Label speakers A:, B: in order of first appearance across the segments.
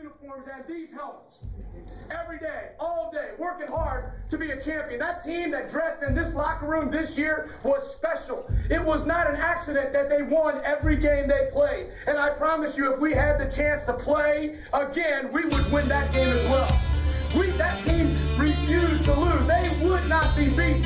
A: uniforms and these helmets every day, all day, working hard to be a champion. That team that dressed in this locker room this year was special. It was not an accident that they won every game they played. And I promise you, if we had the chance to play again, we would win that game as well. That team refused to lose. They would not be beaten.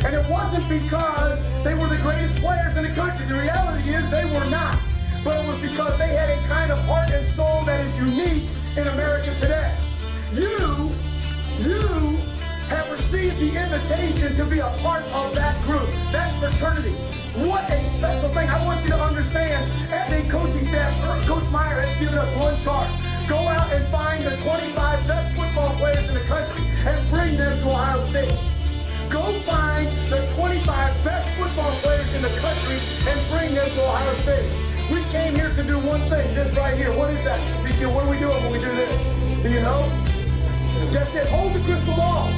A: And it wasn't because they were the greatest players in the country. The reality is they were not. But it was because they had a kind of heart and soul that is unique in America today. You have received the invitation to be a part of that group, that fraternity. What a special thing. I want you to understand, as a coaching staff, Coach Meyer has given us one charge. Go out and find the 25 best football players in the country and bring them to Ohio State. Go find the 25 best football players in the country and bring them to Ohio State. We came here to do one thing, this right here. What is that, Ezekiel? What are we doing when we do this? Do you know? Just said, hold the crystal ball.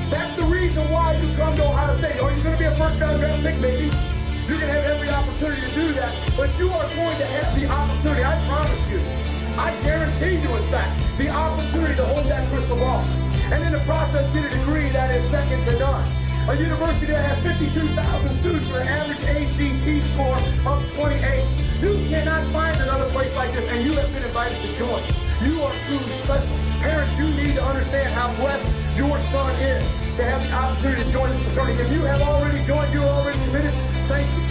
A: That's the reason why you come to Ohio State. Are you going to be a first-round draft pick? Maybe. You're going to have every opportunity to do that. But you are going to have the opportunity, I promise you. I guarantee you, in fact, the opportunity to hold that crystal ball. And in the process, get a degree that is second to none. A university that has 52,000 students with an average ACT score of 28. You cannot find another place like this, and you have been invited to join. You are truly special. Parents, you need to understand how blessed your son is to have the opportunity to join this fraternity. If you have already joined, you're already committed, thank you.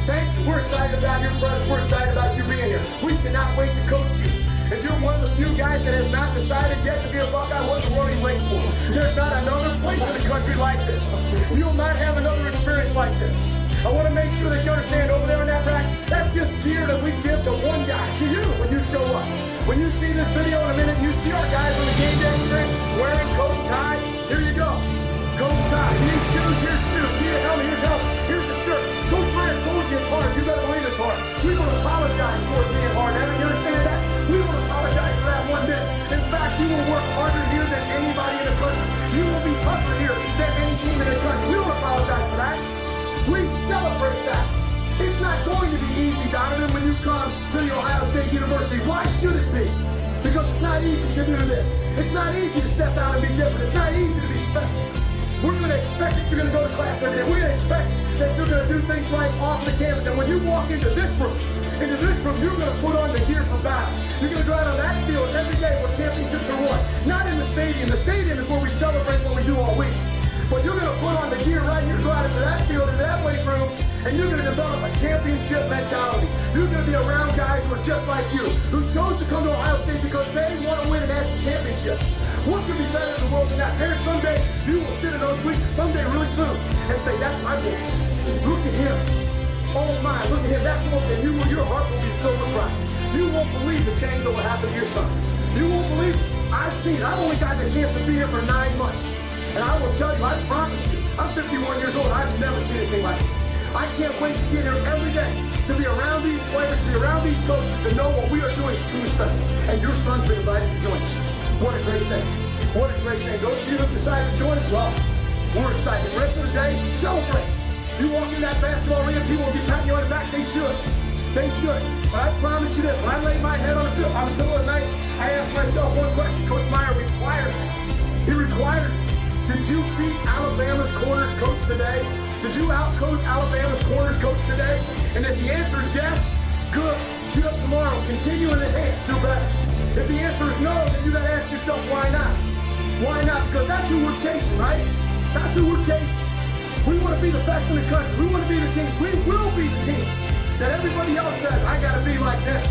A: Thank you. We're excited about your presence. We're excited about you being here. We cannot wait to coach you. If you're one of the few guys that has not decided yet to be a Buckeye, what are you waiting for? There's not another place in the country like this. You'll not have another experience like this. I want to make sure that you understand over there in that rack, that's just gear that we give to one guy, to you, when you show up. When you see this video in a minute, you see our guys on the game day string wearing coat tie. Here you go. Coat tie. You need shoes, here's shoes. You need a helmet, here's helmet. Here's the shirt. Coach Meyer told you it's hard. You better believe it's hard. We will apologize for it being hard. Now, you understand that? We will apologize for that one bit. In fact, you will work harder here than anybody in the country. You will be tougher here than any team in the country. We will apologize for that. We celebrate that. It's not going to be easy, Donovan, when you come to the Ohio State University. Why should it be? Because it's not easy to do this. It's not easy to step out and be different. It's not easy to be special. We're going to expect that you're going to go to class every day. We're going to expect that you're going to do things right off the campus. And when you walk into this room, you're going to put on the gear for battle. You're going to go out on that field every day where championships are won. Not in the stadium. The stadium is where we celebrate what we do all week. But you're going to put on the gear right here, go out into that field, into that weight room, and you're going to develop a championship mentality. You're going to be around guys who are just like you, who chose to come to Ohio State because they want to win a national championship. What could be better in the world than that? Parents, someday you will sit in those bleachers, someday really soon, and say, that's my boy. Look at him. Oh my, look at him. That's what, and your heart will be filled with pride. You won't believe the change that will happen to your son. You won't believe it. I've seen it. I've only gotten a chance to be here for 9 months. And I will tell you, I promise you, I'm 51 years old. I've never seen anything like this. I can't wait to get here every day, to be around these players, to be around these coaches, to know what we are doing is truly special. And your son's been invited to join us. What a great thing. What a great thing. Those of you who have decided to join us, well, we're excited. The rest of the day, celebrate. You walk in that basketball arena, people will be patting you on the back. They should. They should. But I promise you this, when I lay my head on the pillow at night, I ask myself one question. Coach Meyer requires it. He requires it. Did you beat Alabama's corners coach today? Did you outcoach Alabama's corners coach today? And if the answer is yes, good. Get up tomorrow. Continue in the hand. Do better. If the answer is no, then you got to ask yourself, why not? Why not? Because that's who we're chasing, right? That's who we're chasing. We want to be the best in the country. We want to be the team. We will be the team that everybody else says, I got to be like this.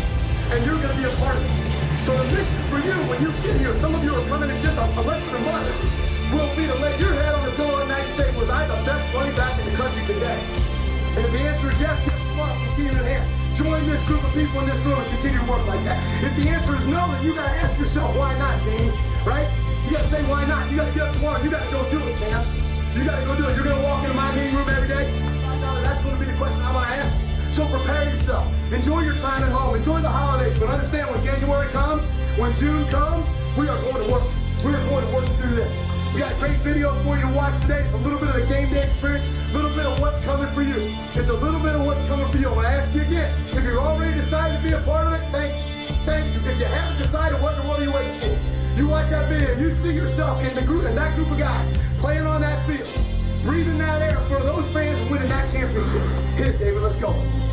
A: And you're going to be a part of it. So the mission for you, when you get here, some of you are coming in just a less than a month, will be to lay your head on the door at night and say, was I the best running back in the country today? And if the answer is yes, get up, continue in hand. Join this group of people in this room and continue to work like that. If the answer is no, then you got to ask yourself, why not, James? Right? You got to say, why not? You got to get up tomorrow. You got to go do it, champ. You got to go do it. You're going to walk into my meeting room every day. That's going to be the question I want to ask. So prepare yourself. Enjoy your time at home. Enjoy the holidays. But understand, when January comes, when June comes, we are going to work. We are going to work through this. We got a great video for you to watch today. It's a little bit of the game day experience, a little bit of what's coming for you. It's a little bit of what's coming for you. I want to ask you again, if you're already decided to be a part of it, thank you. Thank you. if you haven't decided what in the world you're waiting for, you watch that video, you see yourself in that group of guys playing on that field, breathing that air for those fans and winning that championship. Hit it, David. Let's go.